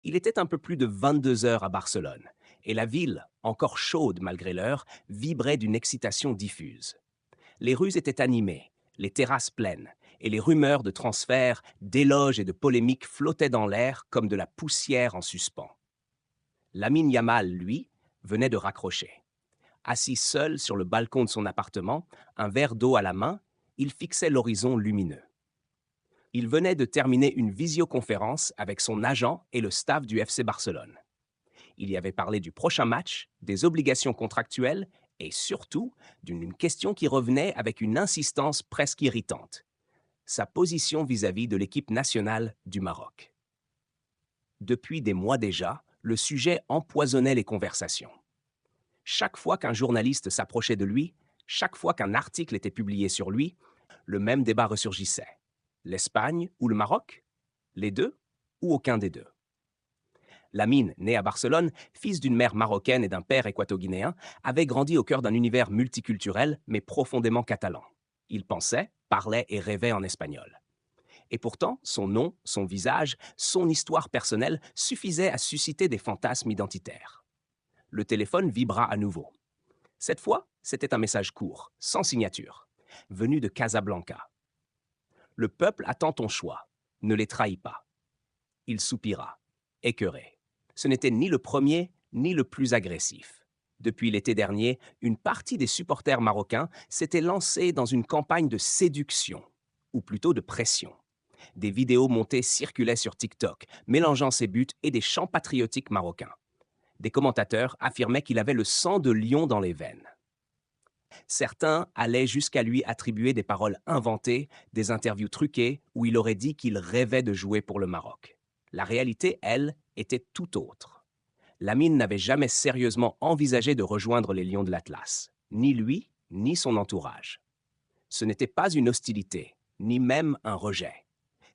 Il était un peu plus de 22 heures à Barcelone, et la ville, encore chaude malgré l'heure, vibrait d'une excitation diffuse. Les rues étaient animées, les terrasses pleines, et les rumeurs de transferts, d'éloges et de polémiques flottaient dans l'air comme de la poussière en suspens. Lamine Yamal, lui, venait de raccrocher. Assis seul sur le balcon de son appartement, un verre d'eau à la main, il fixait l'horizon lumineux. Il venait de terminer une visioconférence avec son agent et le staff du FC Barcelone. Il y avait parlé du prochain match, des obligations contractuelles et surtout d'une question qui revenait avec une insistance presque irritante, sa position vis-à-vis de l'équipe nationale du Maroc. Depuis des mois déjà, le sujet empoisonnait les conversations. Chaque fois qu'un journaliste s'approchait de lui, chaque fois qu'un article était publié sur lui, le même débat ressurgissait. L'Espagne ou le Maroc? Les deux ou aucun des deux? Lamine, né à Barcelone, fils d'une mère marocaine et d'un père équato-guinéen, avait grandi au cœur d'un univers multiculturel mais profondément catalan. Il pensait, parlait et rêvait en espagnol. Et pourtant, son nom, son visage, son histoire personnelle suffisaient à susciter des fantasmes identitaires. Le téléphone vibra à nouveau. Cette fois, c'était un message court, sans signature, venu de Casablanca. Le peuple attend ton choix. Ne les trahis pas. Il soupira, écœuré. Ce n'était ni le premier, ni le plus agressif. Depuis l'été dernier, une partie des supporters marocains s'était lancée dans une campagne de séduction, ou plutôt de pression. Des vidéos montées circulaient sur TikTok, mélangeant ses buts et des chants patriotiques marocains. Des commentateurs affirmaient qu'il avait le sang de lion dans les veines. Certains allaient jusqu'à lui attribuer des paroles inventées, des interviews truquées, où il aurait dit qu'il rêvait de jouer pour le Maroc. La réalité, elle, était tout autre. Lamine n'avait jamais sérieusement envisagé de rejoindre les Lions de l'Atlas, ni lui, ni son entourage. Ce n'était pas une hostilité, ni même un rejet.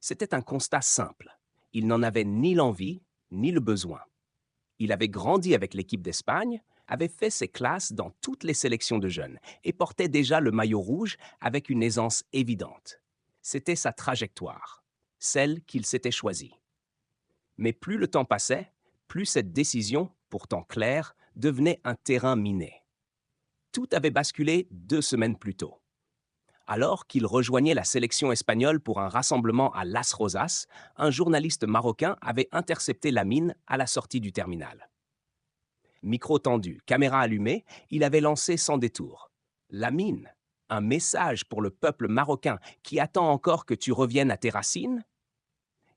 C'était un constat simple. Il n'en avait ni l'envie, ni le besoin. Il avait grandi avec l'équipe d'Espagne, avait fait ses classes dans toutes les sélections de jeunes et portait déjà le maillot rouge avec une aisance évidente. C'était sa trajectoire, celle qu'il s'était choisie. Mais plus le temps passait, plus cette décision, pourtant claire, devenait un terrain miné. Tout avait basculé 2 semaines plus tôt. Alors qu'il rejoignait la sélection espagnole pour un rassemblement à Las Rosas, un journaliste marocain avait intercepté Lamine à la sortie du terminal. Micro tendu, caméra allumée, il avait lancé sans détour. Lamine, un message pour le peuple marocain qui attend encore que tu reviennes à tes racines?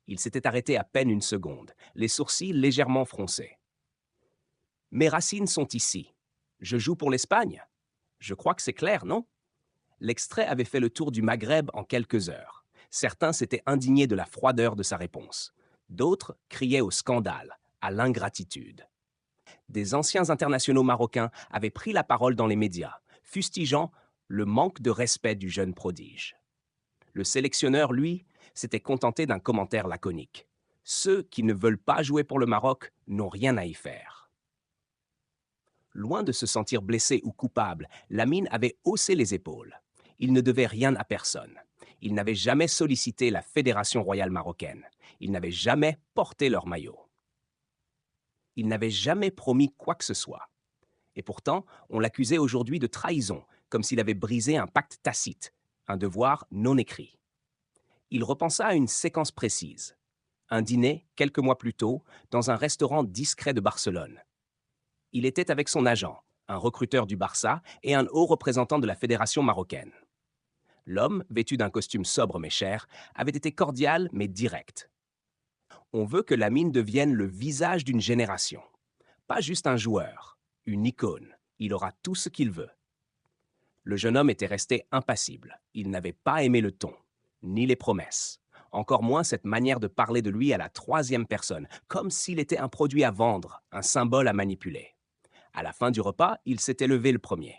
Il s'était arrêté à peine une seconde, les sourcils légèrement froncés. Mes racines sont ici. Je joue pour l'Espagne. Je crois que c'est clair, non? L'extrait avait fait le tour du Maghreb en quelques heures. Certains s'étaient indignés de la froideur de sa réponse. D'autres criaient au scandale, à l'ingratitude. Des anciens internationaux marocains avaient pris la parole dans les médias, fustigeant le manque de respect du jeune prodige. Le sélectionneur, lui, s'était contenté d'un commentaire laconique. Ceux qui ne veulent pas jouer pour le Maroc n'ont rien à y faire. Loin de se sentir blessé ou coupable, Lamine avait haussé les épaules. Il ne devait rien à personne. Il n'avait jamais sollicité la Fédération royale marocaine. Il n'avait jamais porté leur maillot. Il n'avait jamais promis quoi que ce soit. Et pourtant, on l'accusait aujourd'hui de trahison, comme s'il avait brisé un pacte tacite, un devoir non écrit. Il repensa à une séquence précise. Un dîner, quelques mois plus tôt, dans un restaurant discret de Barcelone. Il était avec son agent, un recruteur du Barça et un haut représentant de la fédération marocaine. L'homme, vêtu d'un costume sobre mais cher, avait été cordial mais direct. On veut que Lamine devienne le visage d'une génération. Pas juste un joueur, une icône. Il aura tout ce qu'il veut. Le jeune homme était resté impassible. Il n'avait pas aimé le ton, ni les promesses. Encore moins cette manière de parler de lui à la troisième personne, comme s'il était un produit à vendre, un symbole à manipuler. À la fin du repas, il s'était levé le premier.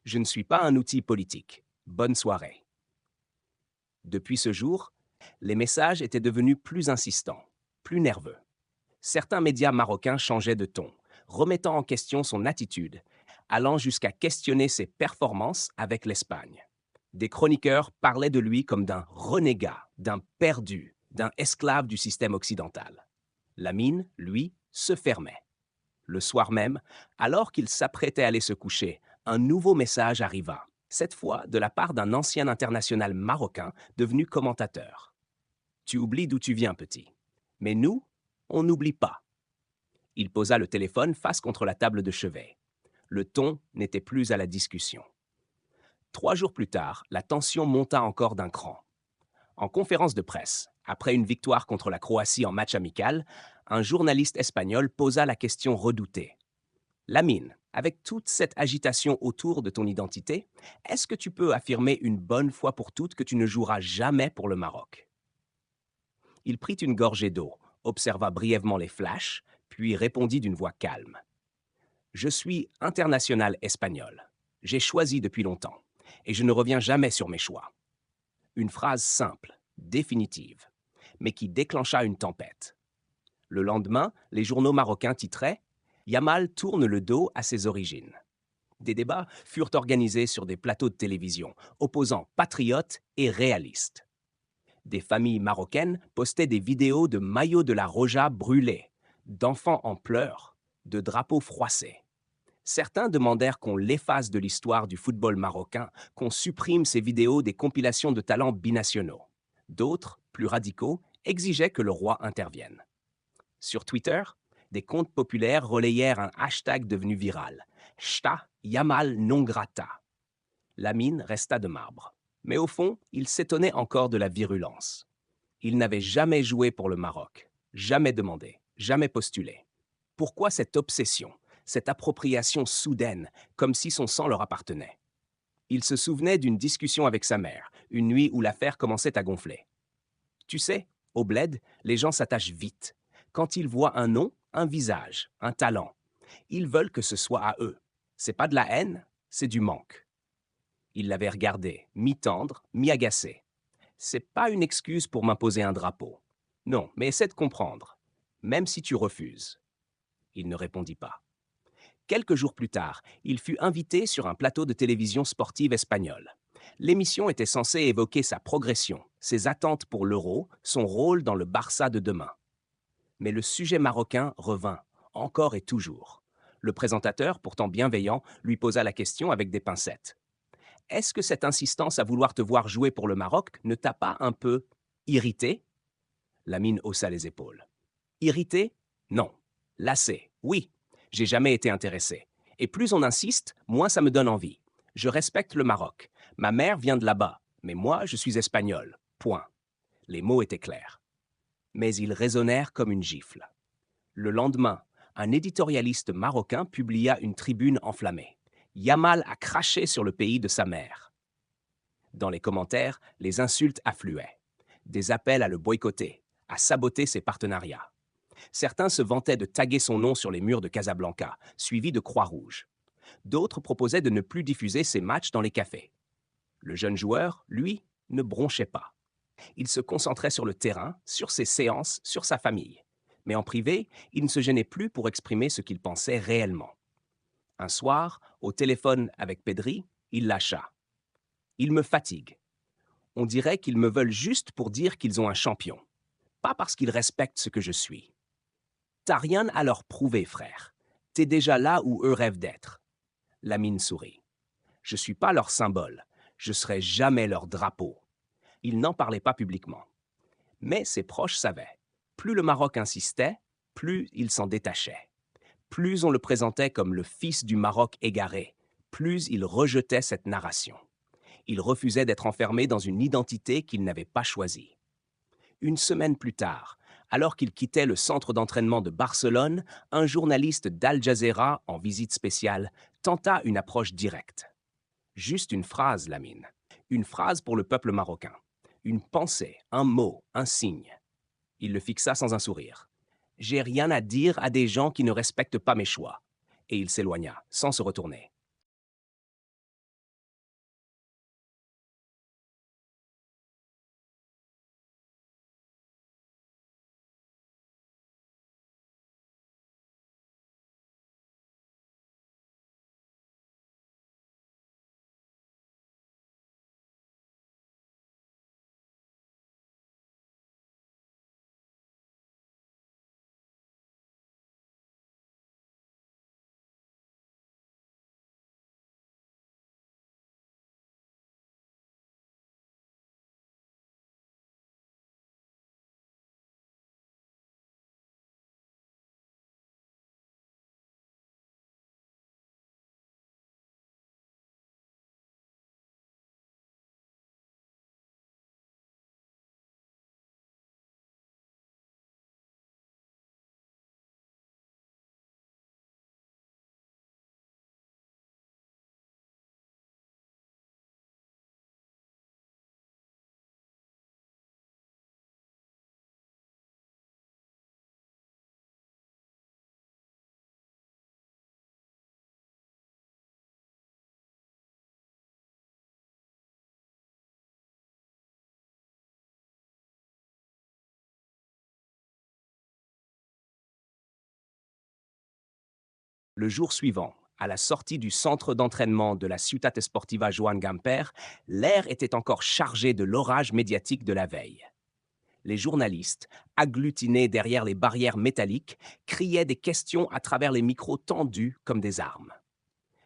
Je ne suis pas un outil politique. Bonne soirée. Depuis ce jour, les messages étaient devenus plus insistants, plus nerveux. Certains médias marocains changeaient de ton, remettant en question son attitude, allant jusqu'à questionner ses performances avec l'Espagne. Des chroniqueurs parlaient de lui comme d'un renégat, d'un perdu, d'un esclave du système occidental. Lamine, lui, se fermait. Le soir même, alors qu'il s'apprêtait à aller se coucher, un nouveau message arriva, cette fois de la part d'un ancien international marocain devenu commentateur. Tu oublies d'où tu viens, petit. Mais nous, on n'oublie pas. Il posa le téléphone face contre la table de chevet. Le ton n'était plus à la discussion. 3 jours plus tard, la tension monta encore d'un cran. En conférence de presse, après une victoire contre la Croatie en match amical, un journaliste espagnol posa la question redoutée. Lamine, avec toute cette agitation autour de ton identité, est-ce que tu peux affirmer une bonne fois pour toutes que tu ne joueras jamais pour le Maroc? Il prit une gorgée d'eau, observa brièvement les flashs, puis répondit d'une voix calme. Je suis international espagnol. J'ai choisi depuis longtemps, et je ne reviens jamais sur mes choix. Une phrase simple, définitive, mais qui déclencha une tempête. Le lendemain, les journaux marocains titraient Yamal tourne le dos à ses origines. Des débats furent organisés sur des plateaux de télévision, opposant patriotes et réalistes. Des familles marocaines postaient des vidéos de maillots de la Roja brûlés, d'enfants en pleurs, de drapeaux froissés. Certains demandèrent qu'on l'efface de l'histoire du football marocain, qu'on supprime ces vidéos des compilations de talents binationaux. D'autres, plus radicaux, exigeaient que le roi intervienne. Sur Twitter, des comptes populaires relayèrent un hashtag devenu viral. Sta Yamal non grata. Lamine resta de marbre. Mais au fond, il s'étonnait encore de la virulence. Il n'avait jamais joué pour le Maroc, jamais demandé, jamais postulé. Pourquoi cette obsession, cette appropriation soudaine, comme si son sang leur appartenait? Il se souvenait d'une discussion avec sa mère, une nuit où l'affaire commençait à gonfler. Tu sais, au bled, les gens s'attachent vite. Quand ils voient un nom, un visage, un talent, ils veulent que ce soit à eux. C'est pas de la haine, c'est du manque. Il l'avait regardé, mi-tendre, mi-agacé. C'est pas une excuse pour m'imposer un drapeau. Non, mais essaie de comprendre. Même si tu refuses. Il ne répondit pas. Quelques jours plus tard, il fut invité sur un plateau de télévision sportive espagnole. L'émission était censée évoquer sa progression, ses attentes pour l'Euro, son rôle dans le Barça de demain. Mais le sujet marocain revint, encore et toujours. Le présentateur, pourtant bienveillant, lui posa la question avec des pincettes. Est-ce que cette insistance à vouloir te voir jouer pour le Maroc ne t'a pas un peu irrité? Lamine haussa les épaules. Irrité? Non. Lassé? Oui. J'ai jamais été intéressé. Et plus on insiste, moins ça me donne envie. Je respecte le Maroc. Ma mère vient de là-bas, mais moi, je suis espagnol. Point. Les mots étaient clairs. Mais ils résonnèrent comme une gifle. Le lendemain, un éditorialiste marocain publia une tribune enflammée. Yamal a craché sur le pays de sa mère. Dans les commentaires, les insultes affluaient. Des appels à le boycotter, à saboter ses partenariats. Certains se vantaient de taguer son nom sur les murs de Casablanca, suivis de croix rouges. D'autres proposaient de ne plus diffuser ses matchs dans les cafés. Le jeune joueur, lui, ne bronchait pas. Il se concentrait sur le terrain, sur ses séances, sur sa famille. Mais en privé, il ne se gênait plus pour exprimer ce qu'il pensait réellement. Un soir, au téléphone avec Pedri, il lâcha. Ils me fatiguent. On dirait qu'ils me veulent juste pour dire qu'ils ont un champion, pas parce qu'ils respectent ce que je suis. T'as rien à leur prouver, frère. T'es déjà là où eux rêvent d'être. Lamine sourit. Je suis pas leur symbole. Je serai jamais leur drapeau. Il n'en parlait pas publiquement. Mais ses proches savaient. Plus le Maroc insistait, plus il s'en détachait. Plus on le présentait comme le fils du Maroc égaré, plus il rejetait cette narration. Il refusait d'être enfermé dans une identité qu'il n'avait pas choisie. Une semaine plus tard, alors qu'il quittait le centre d'entraînement de Barcelone, un journaliste d'Al Jazeera, en visite spéciale, tenta une approche directe. Juste une phrase, Lamine. Une phrase pour le peuple marocain. Une pensée, un mot, un signe. Il le fixa sans un sourire. J'ai rien à dire à des gens qui ne respectent pas mes choix. Et il s'éloigna, sans se retourner. Le jour suivant, à la sortie du centre d'entraînement de la Ciutat Esportiva Joan Gamper, l'air était encore chargé de l'orage médiatique de la veille. Les journalistes, agglutinés derrière les barrières métalliques, criaient des questions à travers les micros tendus comme des armes.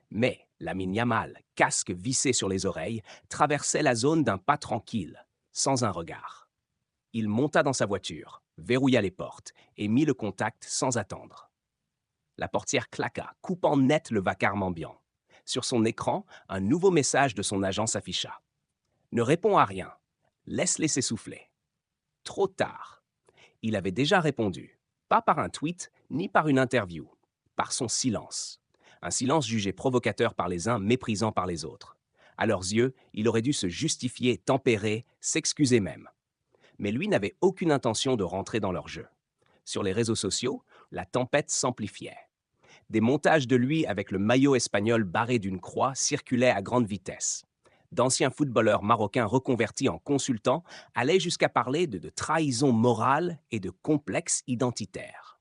Mais Lamine Yamal, casque vissé sur les oreilles, traversait la zone d'un pas tranquille, sans un regard. Il monta dans sa voiture, verrouilla les portes et mit le contact sans attendre. La portière claqua, coupant net le vacarme ambiant. Sur son écran, un nouveau message de son agent s'afficha. Ne réponds à rien. Laisse-les s'essouffler. Trop tard. Il avait déjà répondu. Pas par un tweet, ni par une interview. Par son silence. Un silence jugé provocateur par les uns, méprisant par les autres. À leurs yeux, il aurait dû se justifier, tempérer, s'excuser même. Mais lui n'avait aucune intention de rentrer dans leur jeu. Sur les réseaux sociaux, la tempête s'amplifiait. Des montages de lui avec le maillot espagnol barré d'une croix circulaient à grande vitesse. D'anciens footballeurs marocains reconvertis en consultants allaient jusqu'à parler de trahison morale et de complexe identitaire.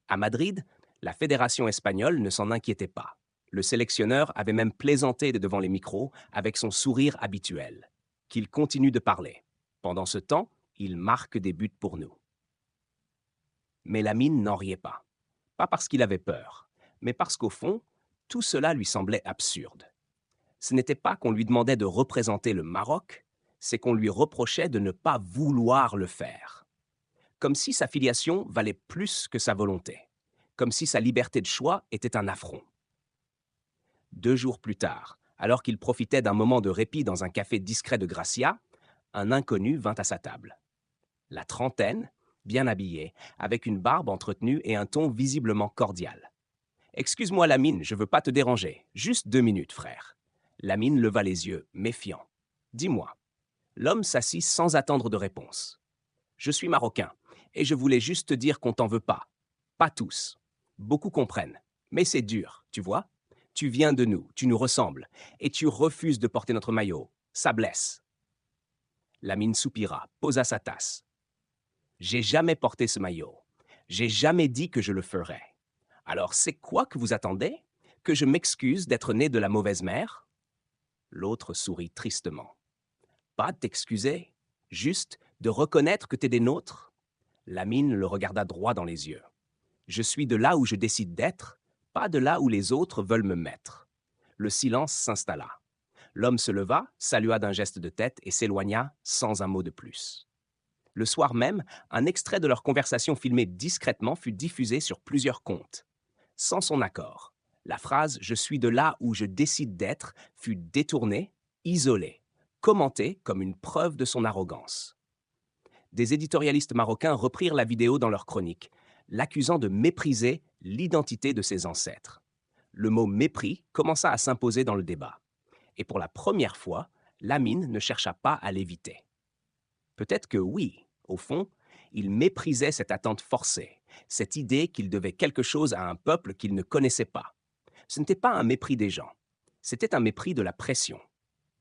À Madrid, la fédération espagnole ne s'en inquiétait pas. Le sélectionneur avait même plaisanté devant les micros avec son sourire habituel. Qu'il continue de parler. Pendant ce temps, il marque des buts pour nous. Mais Lamine n'en riait pas. Pas parce qu'il avait peur, mais parce qu'au fond, tout cela lui semblait absurde. Ce n'était pas qu'on lui demandait de représenter le Maroc, c'est qu'on lui reprochait de ne pas vouloir le faire. Comme si sa filiation valait plus que sa volonté. Comme si sa liberté de choix était un affront. 2 jours plus tard, alors qu'il profitait d'un moment de répit dans un café discret de Gracia, un inconnu vint à sa table. La trentaine, bien habillé, avec une barbe entretenue et un ton visiblement cordial. « Excuse-moi, Lamine, je veux pas te déranger. Juste 2 minutes, frère. » Lamine leva les yeux, méfiant. « Dis-moi. » L'homme s'assit sans attendre de réponse. « Je suis marocain, et je voulais juste te dire qu'on t'en veut pas. Pas tous. Beaucoup comprennent. Mais c'est dur, tu vois. Tu viens de nous, tu nous ressembles, et tu refuses de porter notre maillot. Ça blesse. » Lamine soupira, posa sa tasse. J'ai jamais porté ce maillot. J'ai jamais dit que je le ferais. Alors c'est quoi que vous attendez? Que je m'excuse d'être né de la mauvaise mère? L'autre sourit tristement. Pas de t'excuser, juste de reconnaître que t'es des nôtres. Lamine le regarda droit dans les yeux. Je suis de là où je décide d'être, pas de là où les autres veulent me mettre. Le silence s'installa. L'homme se leva, salua d'un geste de tête et s'éloigna sans un mot de plus. Le soir même, un extrait de leur conversation filmée discrètement fut diffusé sur plusieurs comptes. Sans son accord, la phrase « Je suis de là où je décide d'être » fut détournée, isolée, commentée comme une preuve de son arrogance. Des éditorialistes marocains reprirent la vidéo dans leur chronique, l'accusant de mépriser l'identité de ses ancêtres. Le mot « mépris » commença à s'imposer dans le débat. Et pour la première fois, Lamine ne chercha pas à l'éviter. Peut-être que oui, au fond, il méprisait cette attente forcée, cette idée qu'il devait quelque chose à un peuple qu'il ne connaissait pas. Ce n'était pas un mépris des gens, c'était un mépris de la pression,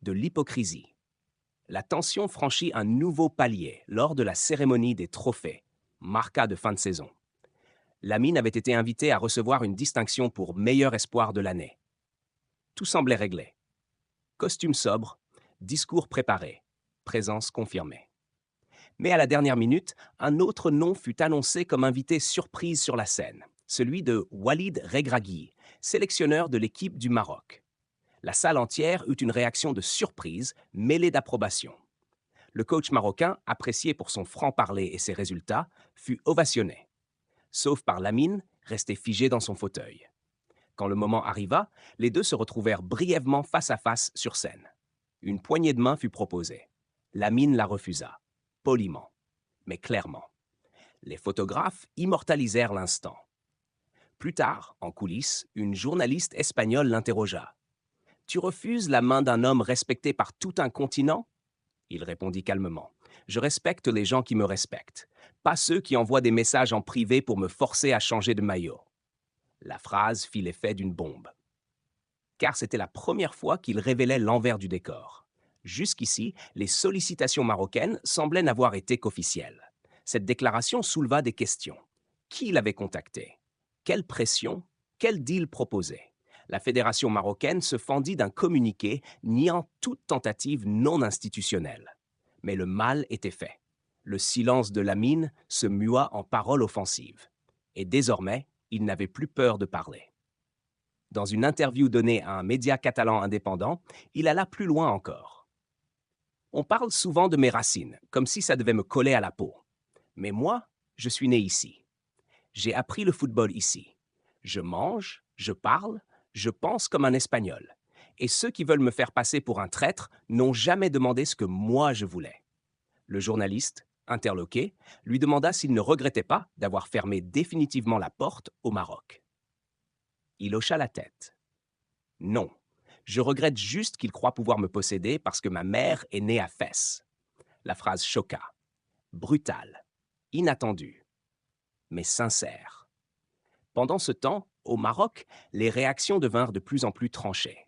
de l'hypocrisie. La tension franchit un nouveau palier lors de la cérémonie des trophées, marca de fin de saison. Lamine avait été invité à recevoir une distinction pour meilleur espoir de l'année. Tout semblait réglé. Costume sobre, discours préparé, présence confirmée. Mais à la dernière minute, un autre nom fut annoncé comme invité surprise sur la scène, celui de Walid Regragui, sélectionneur de l'équipe du Maroc. La salle entière eut une réaction de surprise mêlée d'approbation. Le coach marocain, apprécié pour son franc-parler et ses résultats, fut ovationné. Sauf par Lamine, resté figé dans son fauteuil. Quand le moment arriva, les deux se retrouvèrent brièvement face à face sur scène. Une poignée de main fut proposée. Lamine la refusa. Poliment, mais clairement. Les photographes immortalisèrent l'instant. Plus tard, en coulisses, une journaliste espagnole l'interrogea. « Tu refuses la main d'un homme respecté par tout un continent ?» Il répondit calmement. « Je respecte les gens qui me respectent, pas ceux qui envoient des messages en privé pour me forcer à changer de maillot. » La phrase fit l'effet d'une bombe. Car c'était la première fois qu'il révélait l'envers du décor. Jusqu'ici, les sollicitations marocaines semblaient n'avoir été qu'officielles. Cette déclaration souleva des questions. Qui l'avait contacté? Quelle pression? Quel deal proposer? La fédération marocaine se fendit d'un communiqué niant toute tentative non institutionnelle. Mais le mal était fait. Le silence de Lamine se mua en paroles offensives. Et désormais, il n'avait plus peur de parler. Dans une interview donnée à un média catalan indépendant, il alla plus loin encore. On parle souvent de mes racines, comme si ça devait me coller à la peau. Mais moi, je suis né ici. J'ai appris le football ici. Je mange, je parle, je pense comme un Espagnol. Et ceux qui veulent me faire passer pour un traître n'ont jamais demandé ce que moi je voulais. Le journaliste, interloqué, lui demanda s'il ne regrettait pas d'avoir fermé définitivement la porte au Maroc. Il hocha la tête. Non, je regrette juste qu'il croit pouvoir me posséder parce que ma mère est née à Fès. La phrase choqua. Brutale, inattendue, mais sincère. Pendant ce temps, au Maroc, les réactions devinrent de plus en plus tranchées.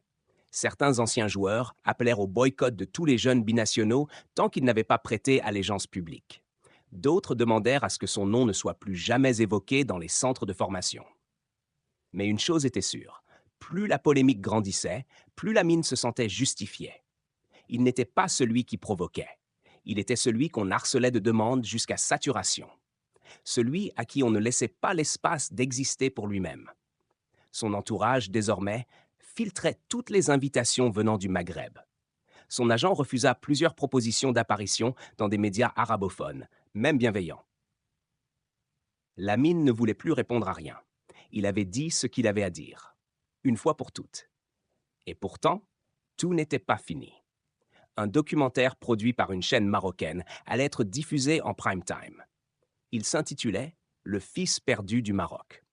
Certains anciens joueurs appelèrent au boycott de tous les jeunes binationaux tant qu'ils n'avaient pas prêté allégeance publique. D'autres demandèrent à ce que son nom ne soit plus jamais évoqué dans les centres de formation. Mais une chose était sûre, plus la polémique grandissait, plus Lamine se sentait justifié. Il n'était pas celui qui provoquait. Il était celui qu'on harcelait de demandes jusqu'à saturation. Celui à qui on ne laissait pas l'espace d'exister pour lui-même. Son entourage, désormais, filtrait toutes les invitations venant du Maghreb. Son agent refusa plusieurs propositions d'apparition dans des médias arabophones, même bienveillants. Lamine ne voulait plus répondre à rien. Il avait dit ce qu'il avait à dire, une fois pour toutes. Et pourtant, tout n'était pas fini. Un documentaire produit par une chaîne marocaine allait être diffusé en prime time. Il s'intitulait « Le fils perdu du Maroc ».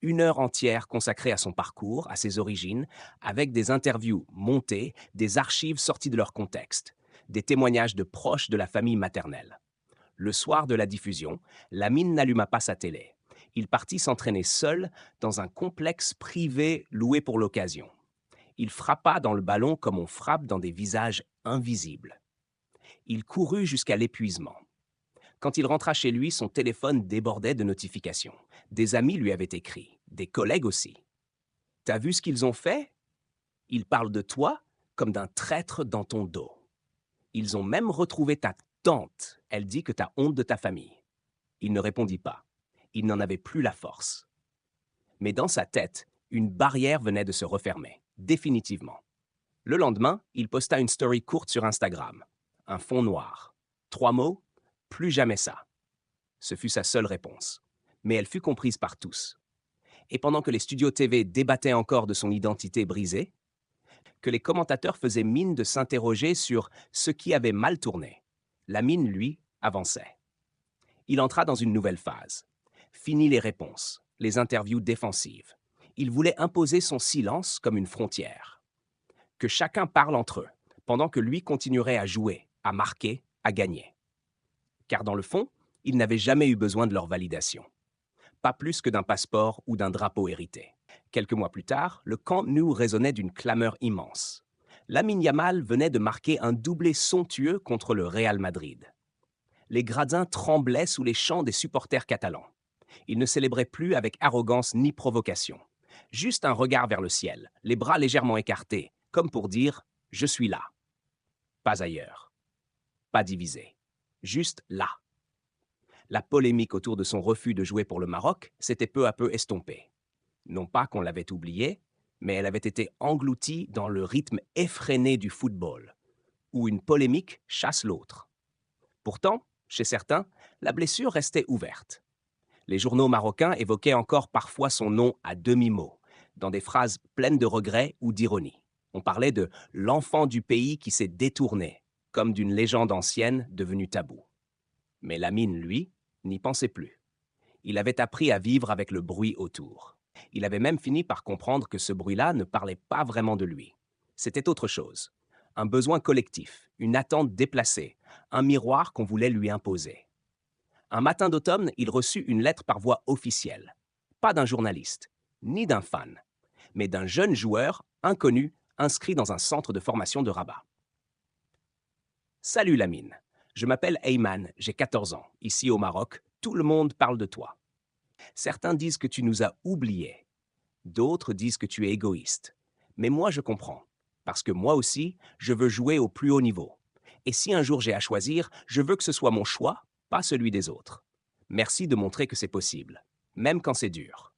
1 heure entière consacrée à son parcours, à ses origines, avec des interviews montées, des archives sorties de leur contexte, des témoignages de proches de la famille maternelle. Le soir de la diffusion, Lamine n'alluma pas sa télé. Il partit s'entraîner seul dans un complexe privé loué pour l'occasion. Il frappa dans le ballon comme on frappe dans des visages invisibles. Il courut jusqu'à l'épuisement. Quand il rentra chez lui, son téléphone débordait de notifications. Des amis lui avaient écrit, des collègues aussi. « T'as vu ce qu'ils ont fait? Ils parlent de toi comme d'un traître dans ton dos. Ils ont même retrouvé ta tante. Elle dit que t'as honte de ta famille. » Il ne répondit pas. Il n'en avait plus la force. Mais dans sa tête, une barrière venait de se refermer, définitivement. Le lendemain, il posta une story courte sur Instagram. Un fond noir. 3 mots, plus jamais ça. Ce fut sa seule réponse. Mais elle fut comprise par tous. Et pendant que les studios TV débattaient encore de son identité brisée, que les commentateurs faisaient mine de s'interroger sur ce qui avait mal tourné, Lamine, lui, avançait. Il entra dans une nouvelle phase. Fini les réponses, les interviews défensives. Il voulait imposer son silence comme une frontière. Que chacun parle entre eux, pendant que lui continuerait à jouer, à marquer, à gagner. Car dans le fond, il n'avait jamais eu besoin de leur validation. Pas plus que d'un passeport ou d'un drapeau hérité. Quelques mois plus tard, le Camp Nou résonnait d'une clameur immense. Lamine Yamal venait de marquer un doublé somptueux contre le Real Madrid. Les gradins tremblaient sous les chants des supporters catalans. Il ne célébrait plus avec arrogance ni provocation. Juste un regard vers le ciel, les bras légèrement écartés, comme pour dire « Je suis là ». Pas ailleurs. Pas divisé. Juste là. La polémique autour de son refus de jouer pour le Maroc s'était peu à peu estompée. Non pas qu'on l'avait oubliée, mais elle avait été engloutie dans le rythme effréné du football, où une polémique chasse l'autre. Pourtant, chez certains, la blessure restait ouverte. Les journaux marocains évoquaient encore parfois son nom à demi-mot, dans des phrases pleines de regrets ou d'ironie. On parlait de « l'enfant du pays qui s'est détourné », comme d'une légende ancienne devenue taboue. Mais Lamine, lui, n'y pensait plus. Il avait appris à vivre avec le bruit autour. Il avait même fini par comprendre que ce bruit-là ne parlait pas vraiment de lui. C'était autre chose. Un besoin collectif, une attente déplacée, un miroir qu'on voulait lui imposer. Un matin d'automne, il reçut une lettre par voie officielle. Pas d'un journaliste, ni d'un fan, mais d'un jeune joueur inconnu inscrit dans un centre de formation de Rabat. « Salut Lamine, je m'appelle Ayman, j'ai 14 ans. Ici au Maroc, tout le monde parle de toi. Certains disent que tu nous as oubliés. D'autres disent que tu es égoïste. Mais moi, je comprends. Parce que moi aussi, je veux jouer au plus haut niveau. Et si un jour j'ai à choisir, je veux que ce soit mon choix, pas celui des autres. Merci de montrer que c'est possible, même quand c'est dur.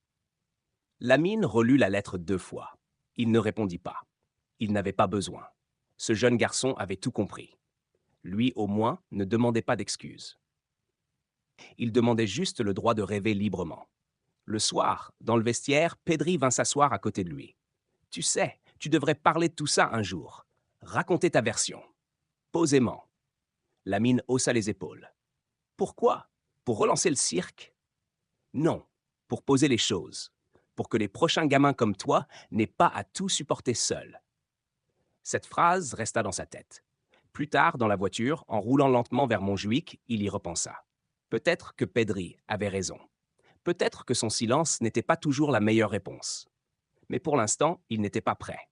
Lamine relut la lettre 2 fois. Il ne répondit pas. Il n'avait pas besoin. Ce jeune garçon avait tout compris. Lui, au moins, ne demandait pas d'excuses. Il demandait juste le droit de rêver librement. Le soir, dans le vestiaire, Pedri vint s'asseoir à côté de lui. Tu sais, tu devrais parler de tout ça un jour. Raconter ta version. Posément. Lamine haussa les épaules. Pourquoi? Pour relancer le cirque? Non, pour poser les choses. Pour que les prochains gamins comme toi n'aient pas à tout supporter seuls. Cette phrase resta dans sa tête. Plus tard, dans la voiture, en roulant lentement vers Montjuïc, il y repensa. Peut-être que Pedri avait raison. Peut-être que son silence n'était pas toujours la meilleure réponse. Mais pour l'instant, il n'était pas prêt.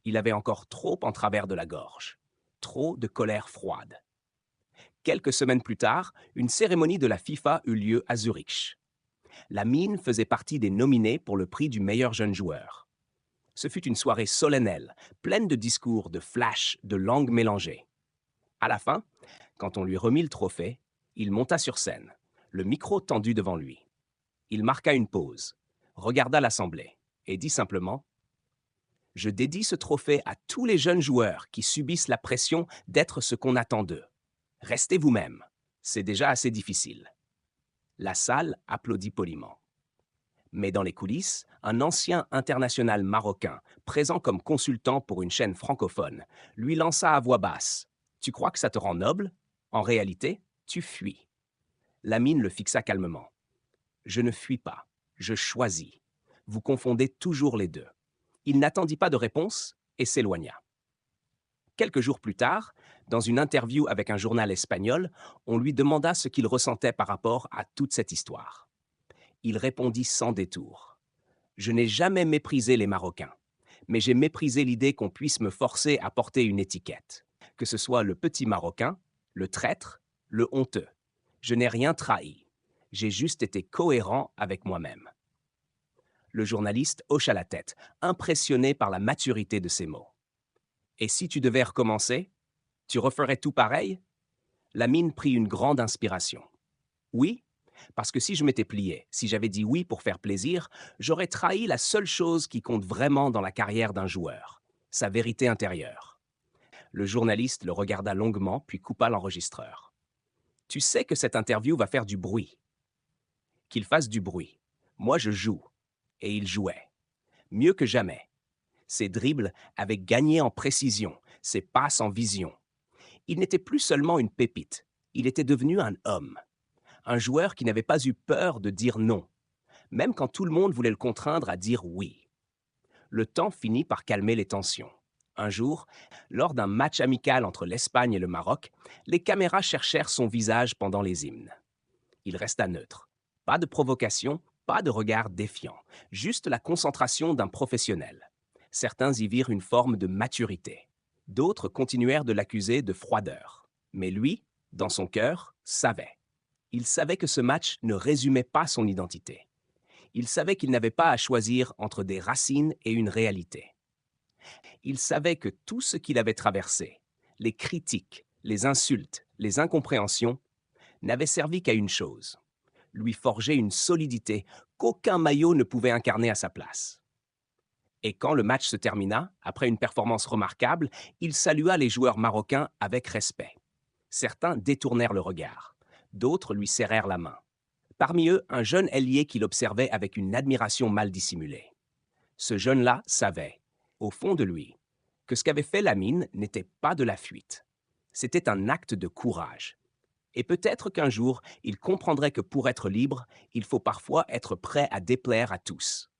Il avait encore trop en travers de la gorge. Trop de colère froide. Quelques semaines plus tard, une cérémonie de la FIFA eut lieu à Zurich. Lamine faisait partie des nominés pour le prix du meilleur jeune joueur. Ce fut une soirée solennelle, pleine de discours, de flashs, de langues mélangées. À la fin, quand on lui remit le trophée, il monta sur scène, le micro tendu devant lui. Il marqua une pause, regarda l'assemblée et dit simplement « Je dédie ce trophée à tous les jeunes joueurs qui subissent la pression d'être ce qu'on attend d'eux. Restez vous-même, c'est déjà assez difficile. » La salle applaudit poliment. Mais dans les coulisses, un ancien international marocain, présent comme consultant pour une chaîne francophone, lui lança à voix basse « Tu crois que ça te rend noble? En réalité, tu fuis. » Lamine le fixa calmement. « Je ne fuis pas, je choisis. Vous confondez toujours les deux. » Il n'attendit pas de réponse et s'éloigna. Quelques jours plus tard, dans une interview avec un journal espagnol, on lui demanda ce qu'il ressentait par rapport à toute cette histoire. Il répondit sans détour. « Je n'ai jamais méprisé les Marocains, mais j'ai méprisé l'idée qu'on puisse me forcer à porter une étiquette, que ce soit le petit Marocain, le traître, le honteux. Je n'ai rien trahi. J'ai juste été cohérent avec moi-même. » Le journaliste hocha la tête, impressionné par la maturité de ses mots. « Et si tu devais recommencer, tu referais tout pareil ?» Lamine prit une grande inspiration. « Oui, parce que si je m'étais plié, si j'avais dit oui pour faire plaisir, j'aurais trahi la seule chose qui compte vraiment dans la carrière d'un joueur, sa vérité intérieure. » Le journaliste le regarda longuement, puis coupa l'enregistreur. « Tu sais que cette interview va faire du bruit. » « Qu'il fasse du bruit. Moi, je joue. » Et il jouait. Mieux que jamais. Ses dribbles avaient gagné en précision, ses passes en vision. Il n'était plus seulement une pépite, il était devenu un homme. Un joueur qui n'avait pas eu peur de dire non, même quand tout le monde voulait le contraindre à dire oui. Le temps finit par calmer les tensions. Un jour, lors d'un match amical entre l'Espagne et le Maroc, les caméras cherchèrent son visage pendant les hymnes. Il resta neutre. Pas de provocation, pas de regard défiant, juste la concentration d'un professionnel. Certains y virent une forme de maturité. D'autres continuèrent de l'accuser de froideur. Mais lui, dans son cœur, savait. Il savait que ce match ne résumait pas son identité. Il savait qu'il n'avait pas à choisir entre des racines et une réalité. Il savait que tout ce qu'il avait traversé, les critiques, les insultes, les incompréhensions, n'avaient servi qu'à une chose, lui forger une solidité qu'aucun maillot ne pouvait incarner à sa place. Et quand le match se termina, après une performance remarquable, il salua les joueurs marocains avec respect. Certains détournèrent le regard, d'autres lui serrèrent la main. Parmi eux, un jeune ailier qui l'observait avec une admiration mal dissimulée. Ce jeune-là savait, au fond de lui, que ce qu'avait fait Lamine n'était pas de la fuite. C'était un acte de courage. Et peut-être qu'un jour, il comprendrait que pour être libre, il faut parfois être prêt à déplaire à tous.